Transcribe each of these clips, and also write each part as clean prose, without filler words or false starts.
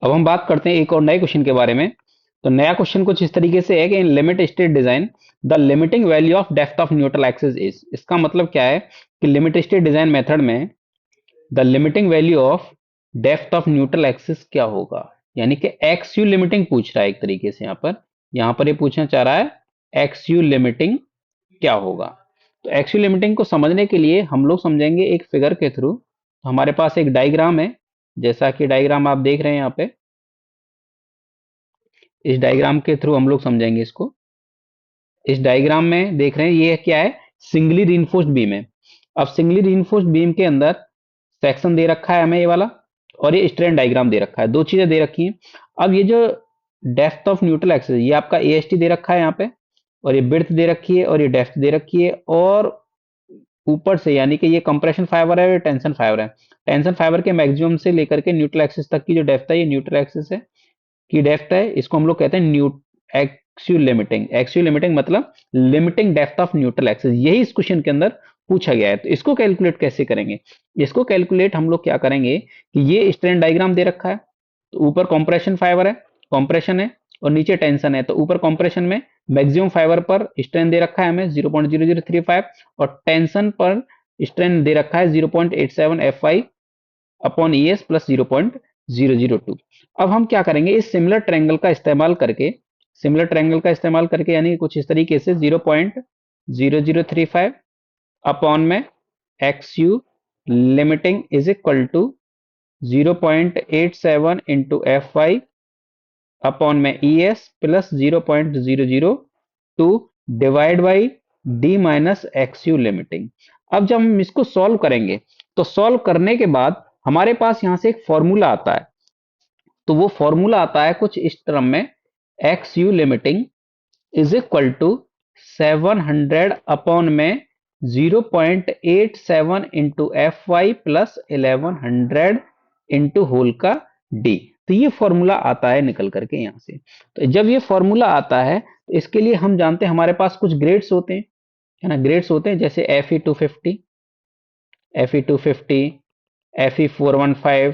अब हम बात करते हैं एक और नए क्वेश्चन के बारे में। तो नया क्वेश्चन कुछ इस तरीके से है कि इन limit state design the limiting value of depth of neutral axis is. इसका मतलब क्या है कि लिमिट स्टेट डिजाइन मेथड में the limiting value of depth of neutral axis क्या होगा, यानी कि एक्स यू लिमिटिंग पूछ रहा है एक तरीके से। यहाँ पर ये पूछना चाह रहा है एक्स यू लिमिटिंग क्या होगा। तो एक्स यू लिमिटिंग को समझने के लिए हम लोग समझेंगे एक फिगर के थ्रू। हमारे पास एक डायग्राम है, जैसा कि डायग्राम आप देख रहे हैं यहाँ पे। इस डायग्राम के थ्रू हम लोग समझेंगे इसको। इस डायग्राम में देख रहे हैं ये क्या है, सिंगली रीइंफोर्स्ड बीम है। अब सिंगली रीइंफोर्स्ड बीम के अंदर सेक्शन दे रखा है हमें ये वाला, और ये स्ट्रेन डायग्राम दे रखा है, दो चीजें दे रखी हैं। अब ये जो डेप्थ ऑफ न्यूट्रल एक्सिस, ये आपका एएसटी दे रखा है यहाँ पे, और ये बिर्थ दे रखी है, और ये डेप्थ दे रखी है, और ऊपर से यानी कि ये कंप्रेशन फाइबर है और टेंशन फाइबर है। टेंशन फाइबर के मैक्सिमम से लेकर के न्यूट्रल एक्सिस तक की जो डेप्थ है, ये न्यूट्रल एक्सिस है की डेप्थ है, इसको हम लोग कहते हैं एक्सियल लिमिटिंग। एक्सियल लिमिटिंग मतलब limiting depth of neutral axis, यही इस क्वेश्चन के अंदर पूछा गया है। तो इसको कैलकुलेट कैसे करेंगे? इसको कैलकुलेट हम लोग क्या करेंगे कि ये स्ट्रेन डायग्राम दे रखा है। तो ऊपर कंप्रेशन फाइबर है, कंप्रेशन है, और नीचे टेंशन है। तो ऊपर कंप्रेशन में मैक्सिमम फाइबर पर स्ट्रेन दे रखा है हमें 0.0035, और टेंशन पर स्ट्रेन दे रखा है 0.87 FI अपॉन ES प्लस 0.002। अब हम क्या करेंगे, इस सिमिलर ट्रायंगल का इस्तेमाल करके, यानी कुछ इस तरीके से 0.0035 अपॉन में x u limiting is equal to 0.87 into FI upon में ES plus 0.002 divide by d minus x u limiting. अब जब हम इसको सॉल्व करेंगे, तो सॉल्व करने के बाद हमारे पास यहां से एक फॉर्मूला आता है। तो वो फॉर्मूला आता है कुछ इस टर्म में, x u limiting is equal to 700 upon में 0.87 into FY plus 1100 into whole का डी। तो ये फॉर्मूला आता है निकल करके यहां से। तो जब ये फॉर्मूला आता है, तो इसके लिए हम जानते हैं हमारे पास कुछ ग्रेड्स होते हैं, है ना। ग्रेड्स होते हैं जैसे FE 250, FE 250, FE 415,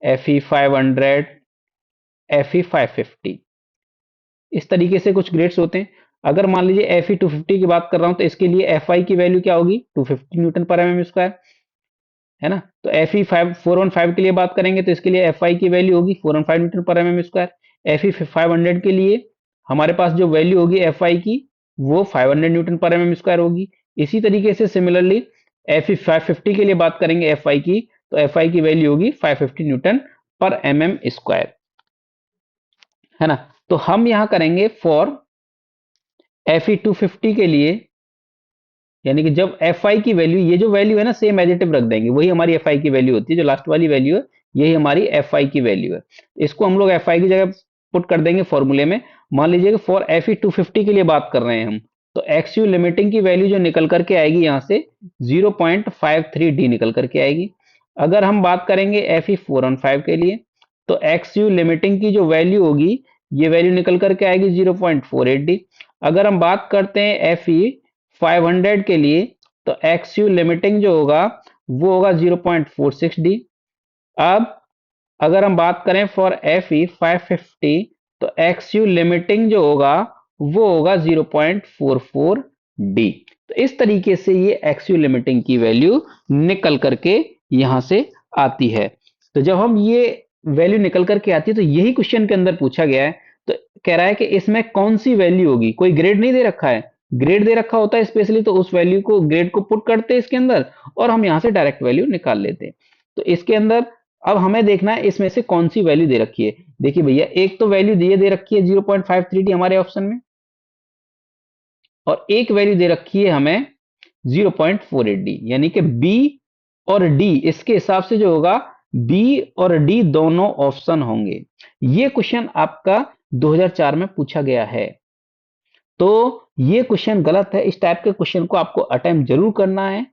FE 500, FE 550, इस तरीके से कुछ ग्रेड्स होते हैं। अगर मान लीजिए FE 250 की बात कर रहा हूं, तो इसके लिए FI की वैल्यू क्या होगी, 250 न्यूटन पर mm स्क्वायर, है ना। तो FE 415 के लिए बात करेंगे, तो इसके लिए FI की वैल्यू होगी 415 न्यूटन पर mm स्क्वायर। FE 500 के लिए हमारे पास जो वैल्यू होगी FI की, वो 500 न्यूटन पर mm स्क्वायर होगी। इसी तरीके से सिमिलरली FE 550 के लिए बात करेंगे FI की, तो FI की वैल्यू होगी 550 न्यूटन पर mm स्क्वायर, है ना। तो हम यहां करेंगे फॉर FE 250 के लिए, यानी कि जब FI की वैल्यू, ये जो वैल्यू है ना, सेम एडिटिव रख देंगे, वही हमारी FI की वैल्यू होती है। जो लास्ट वाली वैल्यू है, यही हमारी FI की वैल्यू है। इसको हम लोग FI की जगह पुट कर देंगे फॉर्मूले में। मान लीजिए कि फॉर FE 250 के लिए बात कर रहे हैं हम, तो एक्स यू लिमिटिंग की वैल्यू जो निकल करके आएगी यहां से 0.53D निकल करके आएगी। अगर हम बात करेंगे FE 415 के लिए, तो एक्स यू लिमिटिंग की जो वैल्यू होगी, ये वैल्यू निकल करके आएगी 0.48D। अगर हम बात करते हैं FE 500 के लिए, तो एक्स यू लिमिटिंग जो होगा वो होगा 0.46D। अब अगर हम बात करें फॉर FE 550, तो एक्स यू लिमिटिंग जो होगा वो होगा 0.44D। तो इस तरीके से ये एक्स यू लिमिटिंग की वैल्यू निकल करके यहां से आती है। तो जब हम ये वैल्यू निकल करके आती है, तो यही क्वेश्चन के अंदर पूछा गया है। तो कह रहा है कि इसमें कौन सी वैल्यू होगी, कोई ग्रेड नहीं दे रखा है। ग्रेड दे रखा होता है स्पेशली, तो उस वैल्यू को, ग्रेड को पुट करते हैं इसके अंदर, और हम यहां से डायरेक्ट वैल्यू निकाल लेते हैं। तो इसके अंदर अब हमें देखना है इसमें से कौन सी वैल्यू दे रखी है। देखिए भैया, एक तो वैल्यू दे रखी है 0.53D हमारे ऑप्शन में, और एक वैल्यू दे रखी है हमें 0.48D, यानी कि बी और डी, इसके हिसाब से जो होगा बी और डी दोनों ऑप्शन होंगे। ये क्वेश्चन आपका 2004 में पूछा गया है। तो ये क्वेश्चन गलत है। इस टाइप के क्वेश्चन को आपको अटेम्प्ट जरूर करना है।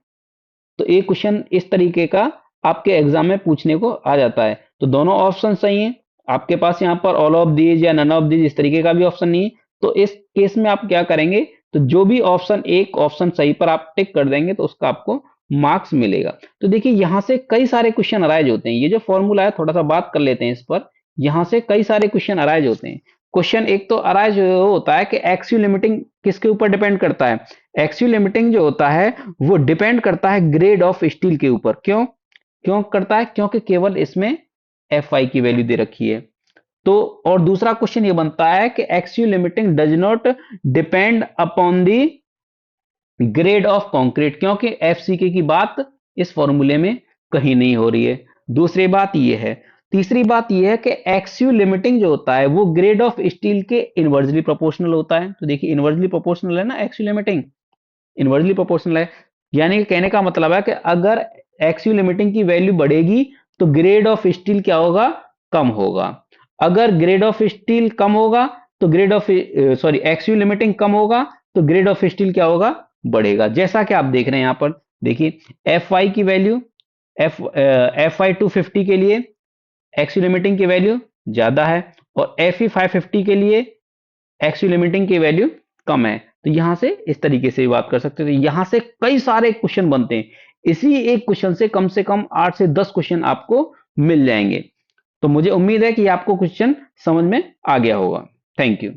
तो एक क्वेश्चन इस तरीके का आपके एग्जाम में पूछने को आ जाता है। तो दोनों ऑप्शन सही हैं आपके पास, यहाँ पर ऑल ऑफ दीज या नन ऑफ दीज इस तरीके का भी ऑप्शन नहीं है। तो इस केस में आप क्या करेंगे, तो जो भी ऑप्शन, एक ऑप्शन सही पर आप टिक कर देंगे, तो उसका आपको मार्क्स मिलेगा। तो देखिए, यहां से कई सारे क्वेश्चन अराइज होते हैं। ये जो फॉर्मूला है, थोड़ा सा बात कर लेते हैं इस पर यहां से कई सारे क्वेश्चन अराइज होते हैं। क्वेश्चन एक तो अराइज होता है कि एक्सयू लिमिटिंग किसके ऊपर डिपेंड करता है। एक्सयू लिमिटिंग जो होता है वो डिपेंड करता है ग्रेड ऑफ स्टील के ऊपर। क्यों क्यों करता है? क्योंकि केवल इसमें एफ आई की वैल्यू दे रखी है। तो और दूसरा क्वेश्चन ये बनता है कि X U limiting does not depend upon the grade of concrete, क्योंकि एफसीके की बात इस फॉर्मूले में कहीं नहीं हो रही है। दूसरी बात यह है। तीसरी बात यह है कि एक्सयू लिमिटिंग जो होता है वो ग्रेड ऑफ स्टील के इनवर्सली प्रोपोर्शनल होता है। तो देखिए इनवर्सली प्रोपोर्शनल है ना एक्सयू लिमिटिंग, इनवर्सली प्रोपोर्शनल है। यानी कि कहने का मतलब है कि अगर एक्सयू लिमिटिंग की वैल्यू बढ़ेगी तो ग्रेड ऑफ स्टील क्या होगा? कम होगा। अगर ग्रेड ऑफ स्टील कम होगा तो grade of sorry X U limiting कम होगा तो ग्रेड ऑफ स्टील क्या होगा? बढ़ेगा। जैसा कि आप देख रहे हैं यहां पर देखिए एफ आई की वैल्यू एफ आई 250 के लिए एक्सयू लिमिटिंग की वैल्यू ज्यादा है और एफ ई 550 के लिए एक्सयू लिमिटिंग की वैल्यू कम है। तो यहां से इस तरीके से बात कर सकते हो। तो यहां से कई सारे क्वेश्चन बनते हैं। इसी एक क्वेश्चन से कम 8 से 10 क्वेश्चन आपको मिल जाएंगे। तो मुझे उम्मीद है कि आपको क्वेश्चन समझ में आ गया होगा। Thank you.